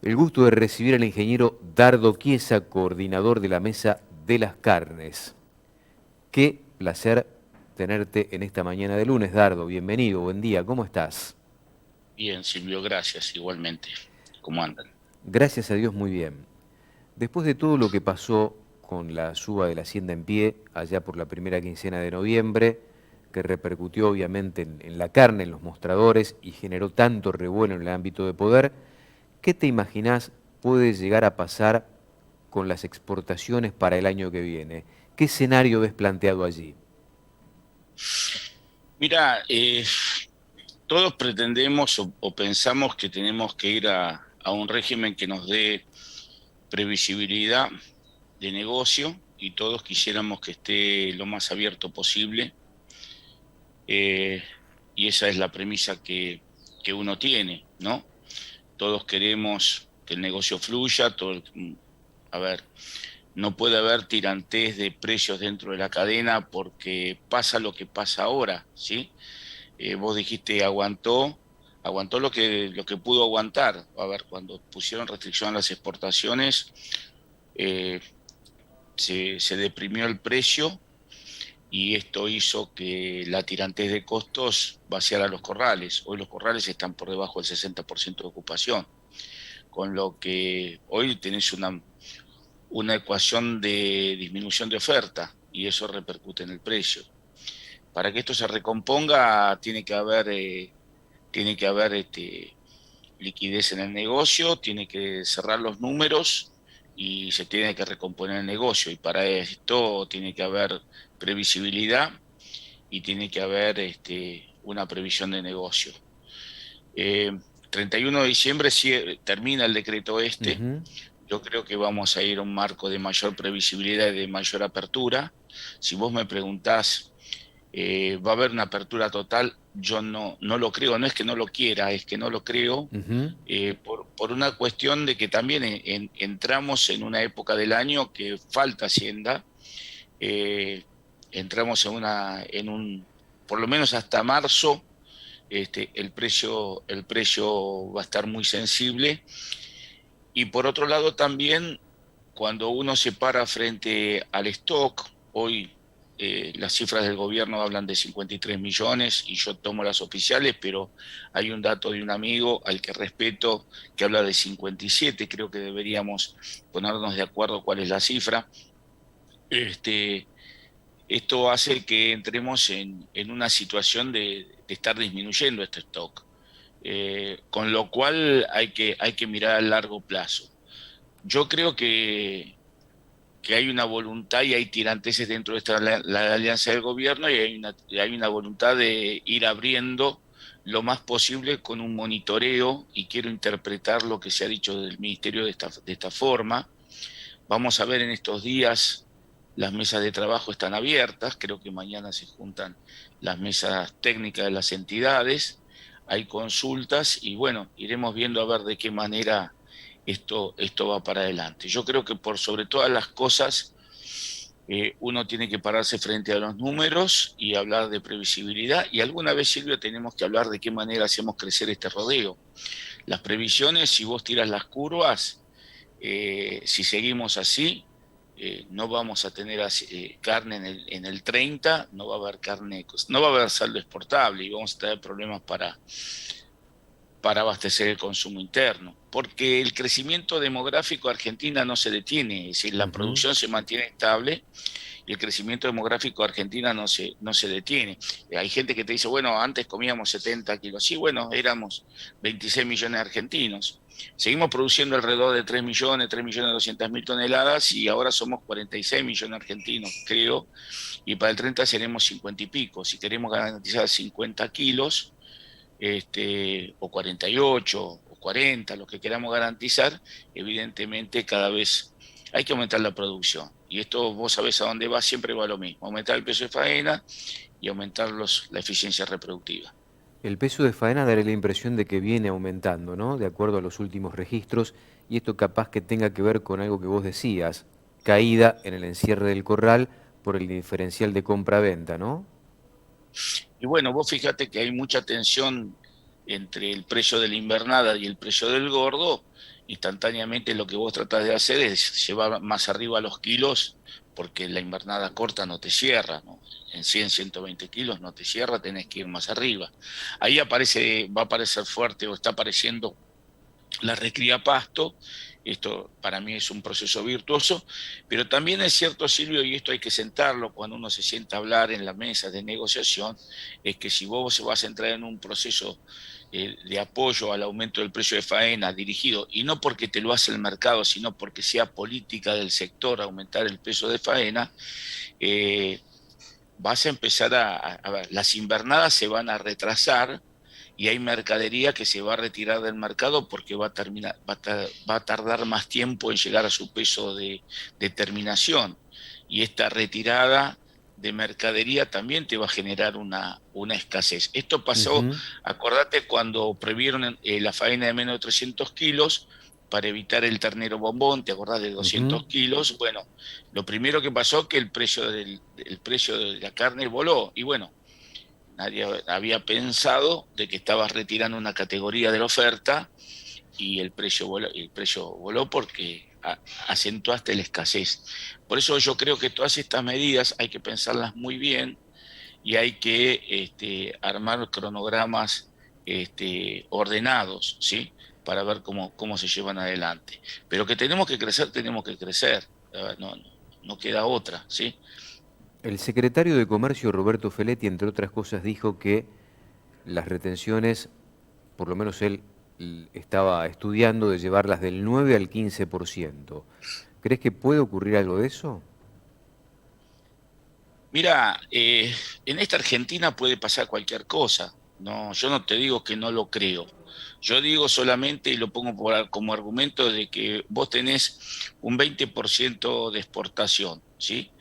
El gusto de recibir al ingeniero Dardo Chiesa, coordinador de la Mesa de las Carnes. Qué placer tenerte en esta mañana de lunes, Dardo. Bienvenido, buen día, ¿cómo estás? Bien, Silvio, gracias, igualmente. ¿Cómo andan? Gracias a Dios, muy bien. Después de todo lo que pasó con la suba de la hacienda en pie, allá por la primera quincena de noviembre, que repercutió obviamente en la carne, en los mostradores y generó tanto revuelo en el ámbito de poder, ¿qué te imaginás puede llegar a pasar con las exportaciones para el año que viene? ¿Qué escenario ves planteado allí? Mira, todos pretendemos o pensamos que tenemos que ir a un régimen que nos dé previsibilidad de negocio y todos quisiéramos que esté lo más abierto posible. eh, y esa es la premisa que uno tiene, ¿no? Todos queremos que el negocio fluya, a ver, no puede haber tirantes de precios dentro de la cadena porque pasa lo que pasa ahora, ¿sí? Vos dijiste aguantó lo que pudo aguantar. A ver, cuando pusieron restricción a las exportaciones, eh, se deprimió el precio y esto hizo que la tirantez de costos vaciara los corrales. Hoy los corrales están por debajo del 60% de ocupación, con lo que hoy tenés una ecuación de disminución de oferta y eso repercute en el precio. Para que esto se recomponga, tiene que haber liquidez en el negocio, tiene que cerrar los números y se tiene que recomponer el negocio. Y para esto tiene que haber previsibilidad y tiene que haber una previsión de negocio. Eh, 31 de diciembre termina el decreto este. Ujú. Yo creo que vamos a ir a un marco de mayor previsibilidad y de mayor apertura. Si vos me preguntás, ¿va a haber una apertura total? Yo no lo creo, no es que no lo quiera, es que no lo creo, Ujú. por una cuestión de que también entramos en una época del año que falta Hacienda, eh, entramos por lo menos hasta marzo, el precio va a estar muy sensible. Y por otro lado también, cuando uno se para frente al stock, hoy las cifras del gobierno hablan de 53 millones y yo tomo las oficiales, pero hay un dato de un amigo al que respeto que habla de 57, creo que deberíamos ponernos de acuerdo cuál es la cifra. Este, Esto hace que entremos en una situación de estar disminuyendo este stock, con lo cual hay que mirar a largo plazo. Yo creo que hay una voluntad y hay tiranteses dentro de la alianza del gobierno y hay una voluntad de ir abriendo lo más posible con un monitoreo y quiero interpretar lo que se ha dicho del ministerio de esta forma. Vamos a ver en estos días, las mesas de trabajo están abiertas, creo que mañana se juntan las mesas técnicas de las entidades, hay consultas y bueno, iremos viendo a ver de qué manera esto va para adelante. Yo creo que por sobre todas las cosas, uno tiene que pararse frente a los números y hablar de previsibilidad y alguna vez, Silvio, tenemos que hablar de qué manera hacemos crecer este rodeo. Las previsiones, si vos tiras las curvas, si seguimos así, no vamos a tener carne en el 30, no va a haber carne, no va a haber saldo exportable y vamos a tener problemas para abastecer el consumo interno, porque el crecimiento demográfico de Argentina no se detiene, es decir, la Ujú. producción se mantiene estable y el crecimiento demográfico de Argentina no se detiene. Hay gente que te dice, bueno, antes comíamos 70 kilos. Sí, bueno, éramos 26 millones de argentinos. Seguimos produciendo alrededor de 3 millones, 3.200.000 toneladas y ahora somos 46 millones de argentinos, creo, y para el 30 seremos 50 y pico. Si queremos garantizar 50 kilos, o 48 o 40, lo que queramos garantizar, evidentemente cada vez hay que aumentar la producción. Y esto vos sabés a dónde va, siempre va lo mismo, aumentar el peso de faena y aumentar la eficiencia reproductiva. El peso de faena daré la impresión de que viene aumentando, ¿no? De acuerdo a los últimos registros, y esto capaz que tenga que ver con algo que vos decías, caída en el encierre del corral por el diferencial de compra-venta, ¿no? Y bueno, vos fíjate que hay mucha tensión entre el precio de la invernada y el precio del gordo, instantáneamente lo que vos tratás de hacer es llevar más arriba los kilos, porque la invernada corta no te cierra, ¿no? En 100, 120 kilos no te cierra, tenés que ir más arriba. Ahí va a aparecer fuerte o está apareciendo la recría pasto. Esto para mí es un proceso virtuoso, pero también es cierto, Silvio, y esto hay que sentarlo cuando uno se sienta a hablar en la mesa de negociación, es que si vos vas a entrar en un proceso de apoyo al aumento del precio de faena dirigido, y no porque te lo hace el mercado, sino porque sea política del sector aumentar el peso de faena, eh, vas a empezar a ver, las invernadas se van a retrasar y hay mercadería que se va a retirar del mercado porque va a tardar más tiempo en llegar a su peso de terminación. Y esta retirada de mercadería también te va a generar una escasez. Esto pasó, Ujú, acordate, cuando prohibieron la faena de menos de 300 kilos para evitar el ternero bombón, ¿te acordás de ujú. 200 kilos? Bueno, lo primero que pasó es que el precio de la carne voló. Y bueno, nadie había pensado de que estabas retirando una categoría de la oferta y el precio voló porque acentuaste la escasez. Por eso yo creo que todas estas medidas hay que pensarlas muy bien y hay que armar cronogramas ordenados, ¿sí? Para ver cómo se llevan adelante. Pero que tenemos que crecer. No queda otra, ¿sí? El secretario de Comercio, Roberto Feletti, entre otras cosas, dijo que las retenciones, por lo menos él estaba estudiando de llevarlas del 9 al 15%. ¿Crees que puede ocurrir algo de eso? Mira, en esta Argentina puede pasar cualquier cosa. No, yo no te digo que no lo creo. Yo digo solamente, y lo pongo como argumento, de que vos tenés un 20% de exportación, ¿sí?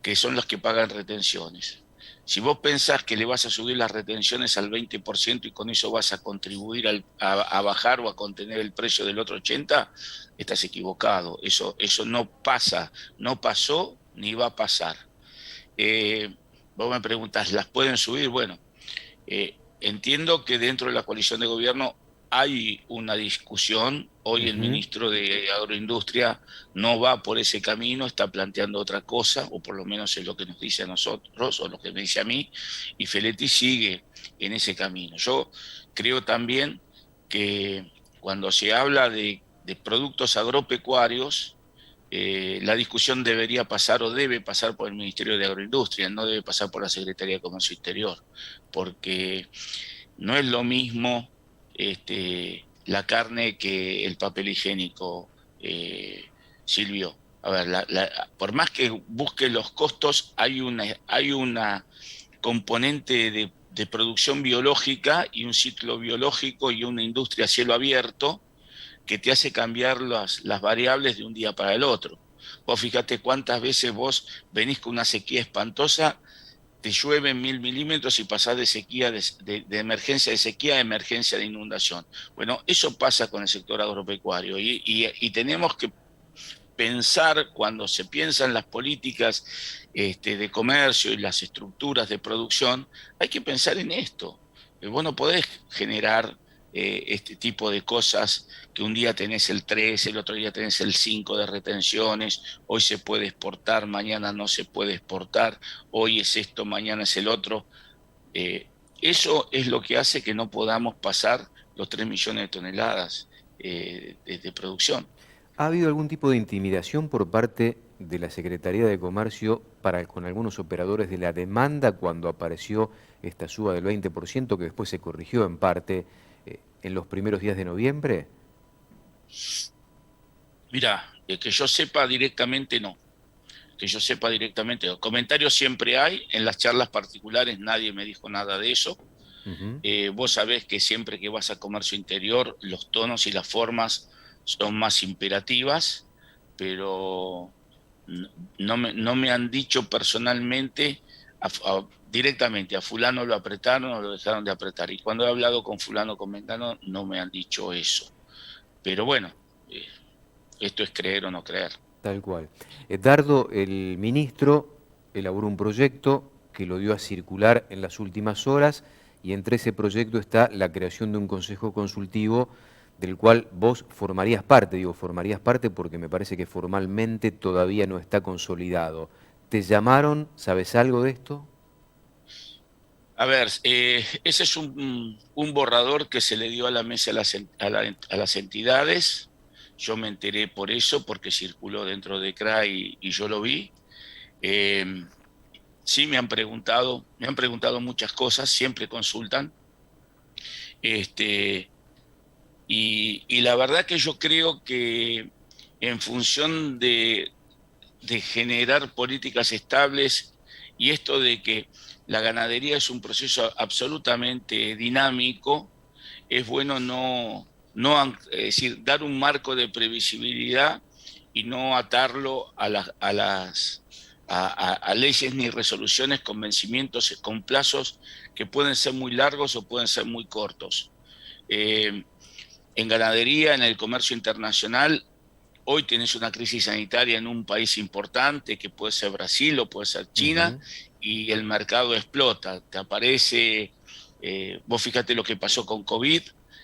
Que son los que pagan retenciones. Si vos pensás que le vas a subir las retenciones al 20% y con eso vas a contribuir a bajar o a contener el precio del otro 80%, estás equivocado. Eso no pasa, no pasó ni va a pasar. Eh, Vos me preguntas, ¿las pueden subir? Bueno, entiendo que dentro de la coalición de gobierno hay una discusión. Hoy el Ujú. ministro de Agroindustria no va por ese camino, está planteando otra cosa, o por lo menos es lo que nos dice a nosotros, o lo que me dice a mí, y Feletti sigue en ese camino. Yo creo también que cuando se habla de productos agropecuarios, la discusión debería pasar o debe pasar por el Ministerio de Agroindustria, no debe pasar por la Secretaría de Comercio Exterior, porque no es lo mismo la carne que el papel higiénico, Silvio. A ver, por más que busque los costos, hay una componente de producción biológica y un ciclo biológico y una industria a cielo abierto que te hace cambiar las variables de un día para el otro. Vos fíjate cuántas veces vos venís con una sequía espantosa, te llueven 1000 milímetros y pasás de sequía de emergencia de sequía a emergencia de inundación. Bueno, eso pasa con el sector agropecuario y tenemos que pensar, cuando se piensan las políticas de comercio y las estructuras de producción, hay que pensar en esto. Vos no podés generar este tipo de cosas que un día tenés el 3, el otro día tenés el 5 de retenciones, hoy se puede exportar, mañana no se puede exportar, hoy es esto, mañana es el otro. Eso es lo que hace que no podamos pasar los 3 millones de toneladas de producción. ¿Ha habido algún tipo de intimidación por parte de la Secretaría de Comercio con algunos operadores de la demanda cuando apareció esta suba del 20% que después se corrigió en parte en los primeros días de noviembre? Mira, que yo sepa directamente no, que yo sepa directamente no. Comentarios siempre hay, en las charlas particulares nadie me dijo nada de eso. Ujú. Vos sabés que siempre que vas a comercio interior, los tonos y las formas son más imperativas, pero no me han dicho personalmente, directamente, a fulano lo apretaron o lo dejaron de apretar. Y cuando he hablado con fulano, con mengano, no me han dicho eso. Pero bueno, eh, esto es creer o no creer. Tal cual. Dardo, el ministro, elaboró un proyecto que lo dio a circular en las últimas horas y entre ese proyecto está la creación de un consejo consultivo del cual vos formarías parte. Digo, formarías parte porque me parece que formalmente todavía no está consolidado. ¿Te llamaron? ¿Sabes algo de esto? A ver, ese es un borrador que se le dio a la mesa a las entidades. Yo me enteré por eso, porque circuló dentro de CRA y yo lo vi. Eh, sí me han preguntado muchas cosas, siempre consultan. Este, y la verdad que yo creo que en función de generar políticas estables y esto de que la ganadería es un proceso absolutamente dinámico, es bueno es decir, dar un marco de previsibilidad y no atarlo a leyes ni resoluciones con vencimientos, con plazos que pueden ser muy largos o pueden ser muy cortos. Eh, en ganadería, en el comercio internacional, hoy tenés una crisis sanitaria en un país importante, que puede ser Brasil o puede ser China, Ujú. y el mercado explota. Te aparece, vos fíjate lo que pasó con COVID,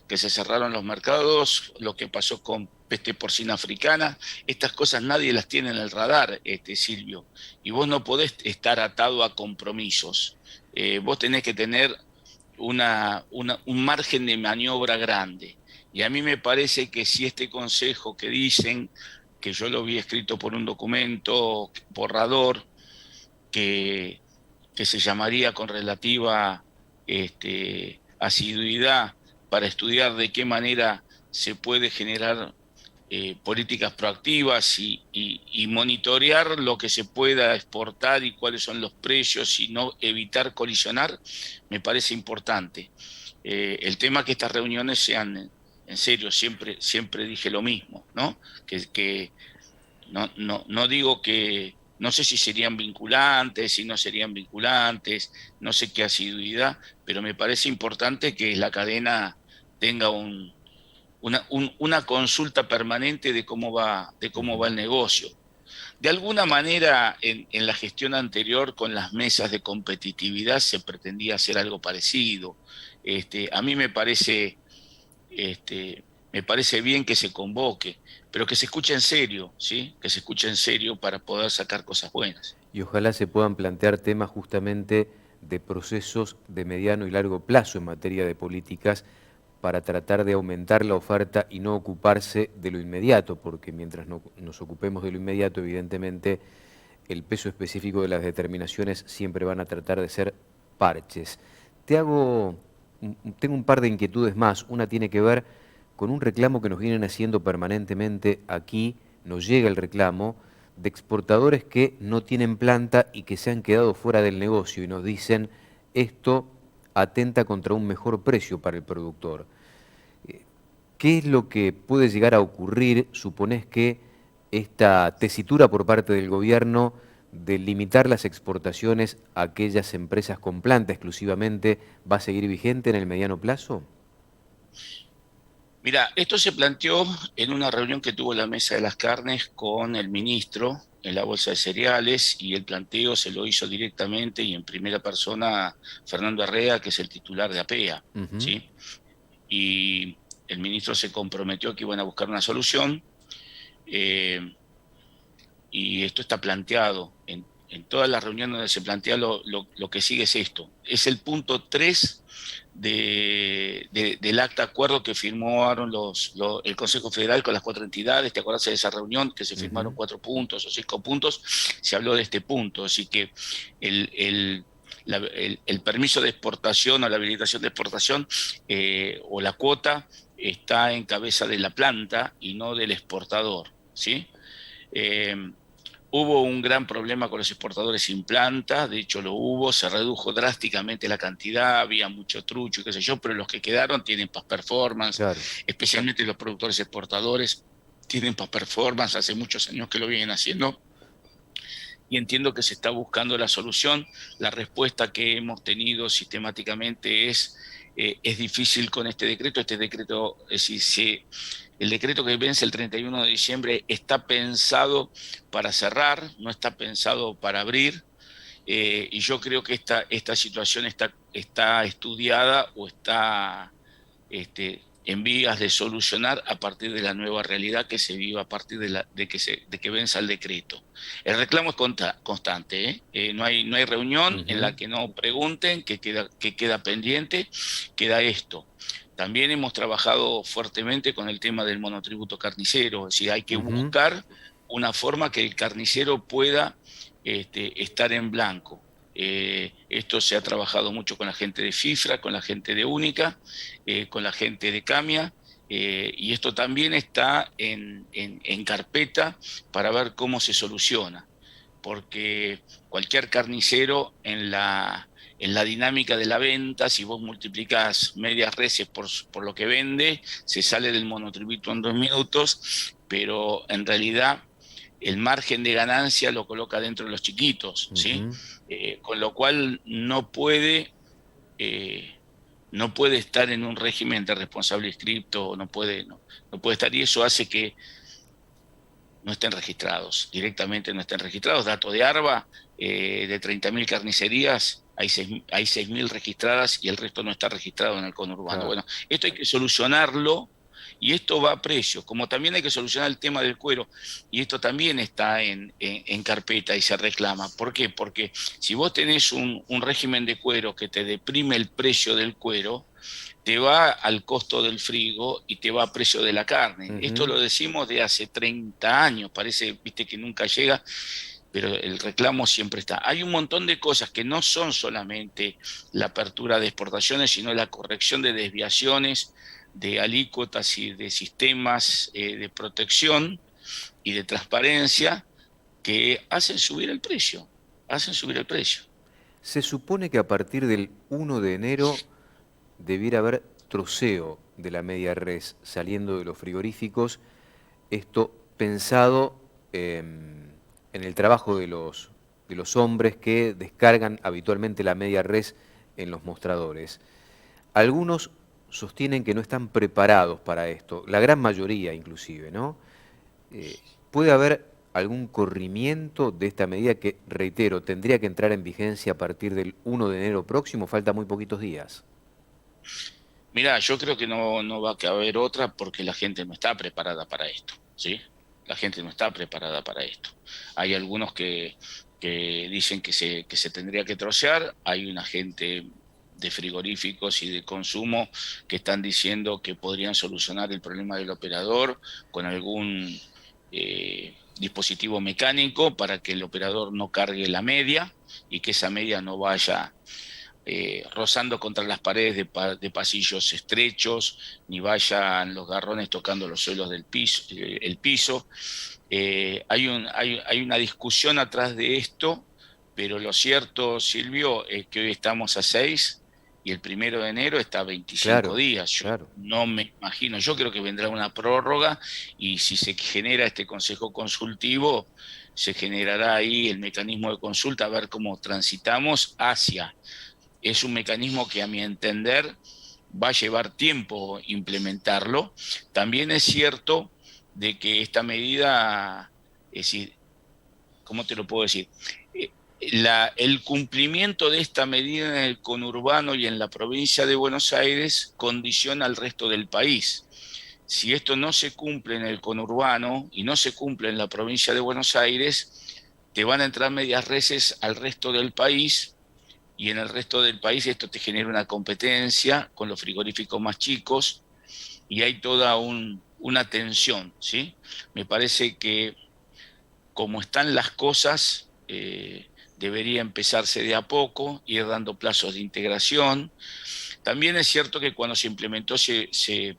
que se cerraron los mercados, lo que pasó con peste porcina africana. Estas cosas nadie las tiene en el radar, Silvio, y vos no podés estar atado a compromisos. Vos tenés que tener un margen de maniobra grande. Y a mí me parece que si este consejo que dicen, que yo lo vi escrito por un documento borrador, que, que se llamaría con relativa asiduidad para estudiar de qué manera se puede generar políticas proactivas y monitorear lo que se pueda exportar y cuáles son los precios y no evitar colisionar, me parece importante. El tema que estas reuniones sean en serio, siempre dije lo mismo, ¿no? Que no digo que, no sé si serían vinculantes, si no serían vinculantes, no sé qué asiduidad, pero me parece importante que la cadena tenga una consulta permanente de cómo va Ujú. el negocio. De alguna manera, en la gestión anterior, con las mesas de competitividad, se pretendía hacer algo parecido. A mí me parece bien que se convoque, pero que se escuche en serio, ¿sí? Que se escuche en serio para poder sacar cosas buenas. Y ojalá se puedan plantear temas justamente de procesos de mediano y largo plazo en materia de políticas para tratar de aumentar la oferta y no ocuparse de lo inmediato, porque mientras no nos ocupemos de lo inmediato, evidentemente el peso específico de las determinaciones siempre van a tratar de ser parches. Te hago, tengo un par de inquietudes más. Una tiene que ver con un reclamo que nos vienen haciendo permanentemente aquí, nos llega el reclamo de exportadores que no tienen planta y que se han quedado fuera del negocio y nos dicen esto atenta contra un mejor precio para el productor. Eh, ¿Qué es lo que puede llegar a ocurrir? ¿Suponés que esta tesitura por parte del gobierno de limitar las exportaciones a aquellas empresas con planta exclusivamente va a seguir vigente en el mediano plazo? Mira, esto se planteó en una reunión que tuvo la Mesa de las Carnes con el ministro en la Bolsa de Cereales y el planteo se lo hizo directamente y en primera persona Fernando Arrea, que es el titular de APEA, Ujú. ¿sí? Y el ministro se comprometió que iban a buscar una solución. eh, y esto está planteado en todas las reuniones donde se plantea lo que sigue es esto. Es el punto 3 del acta acuerdo que firmaron el Consejo Federal con las cuatro entidades. ¿Te acuerdas de esa reunión que se firmaron Ujú. 4 puntos o 5 puntos? Se habló de este punto, así que el, el, el permiso de exportación o la habilitación de exportación o la cuota está en cabeza de la planta y no del exportador, ¿sí? Eh, Hubo un gran problema con los exportadores sin planta, de hecho lo hubo, se redujo drásticamente la cantidad, había mucho trucho y qué sé yo, pero los que quedaron tienen past performance, Claro. especialmente los productores exportadores tienen past performance, hace muchos años que lo vienen haciendo y entiendo que se está buscando la solución. La respuesta que hemos tenido sistemáticamente es difícil con este decreto. Este decreto, es decir, el decreto que vence el 31 de diciembre está pensado para cerrar, no está pensado para abrir. y yo creo que esta situación está estudiada o está en vías de solucionar a partir de la nueva realidad que se vive a partir de que venza el decreto. El reclamo es constante, ¿eh? No hay reunión en la Ujú, que no pregunten, que queda pendiente, queda esto. También hemos trabajado fuertemente con el tema del monotributo carnicero, es decir, hay que ujú. buscar una forma que el carnicero pueda estar en blanco. Esto se ha trabajado mucho con la gente de FIFRA, con la gente de Única, con la gente de Camia, y esto también está en carpeta para ver cómo se soluciona, porque cualquier carnicero en la dinámica de la venta, si vos multiplicás medias reses por lo que vende, se sale del monotributo en 2 minutos, pero en realidad el margen de ganancia lo coloca dentro de los chiquitos, ¿sí? Ujú. Con lo cual eh, no puede estar en un régimen de responsable inscripto, no puede estar, y eso hace que no estén registrados, directamente no estén registrados. Dato de ARBA, de 30.000 carnicerías, hay 6.000 registradas y el resto no está registrado en el conurbano. Claro. Bueno, esto hay que solucionarlo y esto va a precio, como también hay que solucionar el tema del cuero, y esto también está en carpeta y se reclama. ¿Por qué? Porque si vos tenés un régimen de cuero que te deprime el precio del cuero, te va al costo del frigo y te va a precio de la carne. Esto Ujú. lo decimos de hace 30 años, parece, viste, que nunca llega, pero el reclamo siempre está. Hay un montón de cosas que no son solamente la apertura de exportaciones, sino la corrección de desviaciones, de alícuotas y de sistemas de protección y de transparencia que hacen subir el precio. Se supone que a partir del 1 de enero debiera haber troceo de la media res saliendo de los frigoríficos, esto pensado en el trabajo de los hombres que descargan habitualmente la media res en los mostradores. Algunos sostienen que no están preparados para esto, la gran mayoría inclusive, ¿no? Eh, ¿Puede haber algún corrimiento de esta medida que, reitero, tendría que entrar en vigencia a partir del 1 de enero próximo? Falta muy poquitos días. Mirá, yo creo que no va a haber otra porque la gente no está preparada para esto, ¿sí? La gente no está preparada para esto. Hay algunos que dicen que se tendría que trocear, hay una gente de frigoríficos y de consumo que están diciendo que podrían solucionar el problema del operador con algún dispositivo mecánico para que el operador no cargue la media y que esa media no vaya rozando contra las paredes de pasillos estrechos, ni vayan los garrones tocando los suelos del piso, el piso. Hay una discusión atrás de esto, pero lo cierto, Silvio, es que hoy estamos a 6 y el 1 de enero está a 25 Claro, días. Yo claro. no me imagino, yo creo que vendrá una prórroga y si se genera este consejo consultivo, se generará ahí el mecanismo de consulta a ver cómo transitamos hacia. Es un mecanismo que a mi entender va a llevar tiempo implementarlo. También es cierto de que esta medida, es decir, ¿cómo te lo puedo decir? El cumplimiento de esta medida en el conurbano y en la provincia de Buenos Aires condiciona al resto del país. Si esto no se cumple en el conurbano y no se cumple en la provincia de Buenos Aires, te van a entrar medias reses al resto del país y en el resto del país esto te genera una competencia con los frigoríficos más chicos y hay toda una tensión, ¿sí? Me parece que como están las cosas, debería empezarse de a poco, ir dando plazos de integración. También es cierto que cuando se implementó se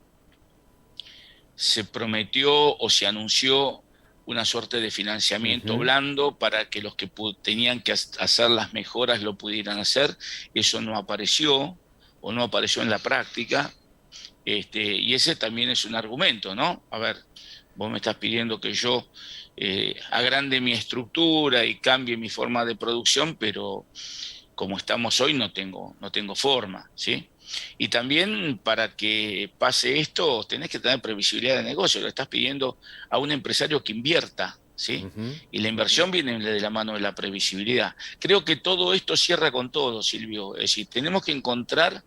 prometió o se anunció una suerte de financiamiento Ujú. blando para que los que tenían que hacer las mejoras lo pudieran hacer. Eso no apareció o no apareció en la práctica. Y ese también es un argumento, ¿no? A ver, vos me estás pidiendo que yo agrande mi estructura y cambie mi forma de producción, pero como estamos hoy no tengo forma, ¿sí? Y también para que pase esto tenés que tener previsibilidad de negocio, le estás pidiendo a un empresario que invierta, ¿sí? Ujú. Y la inversión viene de la mano de la previsibilidad. Creo que todo esto cierra con todo, Silvio. Es decir, tenemos que encontrar,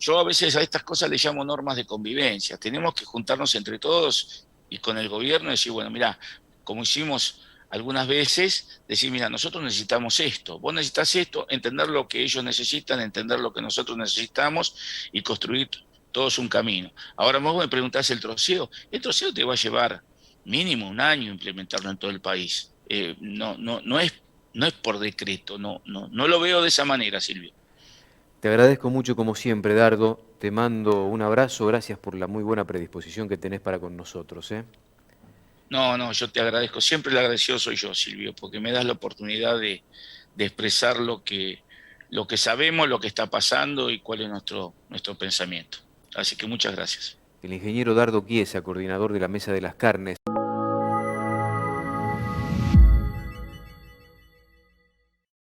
yo a veces a estas cosas le llamo normas de convivencia. Tenemos que juntarnos entre todos y con el gobierno y decir, bueno, mira, como hicimos algunas veces, decir, mira, nosotros necesitamos esto, vos necesitas esto, entender lo que ellos necesitan, entender lo que nosotros necesitamos y construir todos un camino. Ahora vos me preguntás el troceo te va a llevar mínimo un año implementarlo en todo el país. No es por decreto, no lo veo de esa manera, Silvio. Te agradezco mucho como siempre, Dardo. Te mando un abrazo. Gracias por la muy buena predisposición que tenés para con nosotros, ¿eh? No, yo te agradezco. Siempre el agradecido soy yo, Silvio, porque me das la oportunidad de expresar lo que sabemos, lo que está pasando y cuál es nuestro pensamiento. Así que muchas gracias. El ingeniero Dardo Chiesa, coordinador de la Mesa de las Carnes.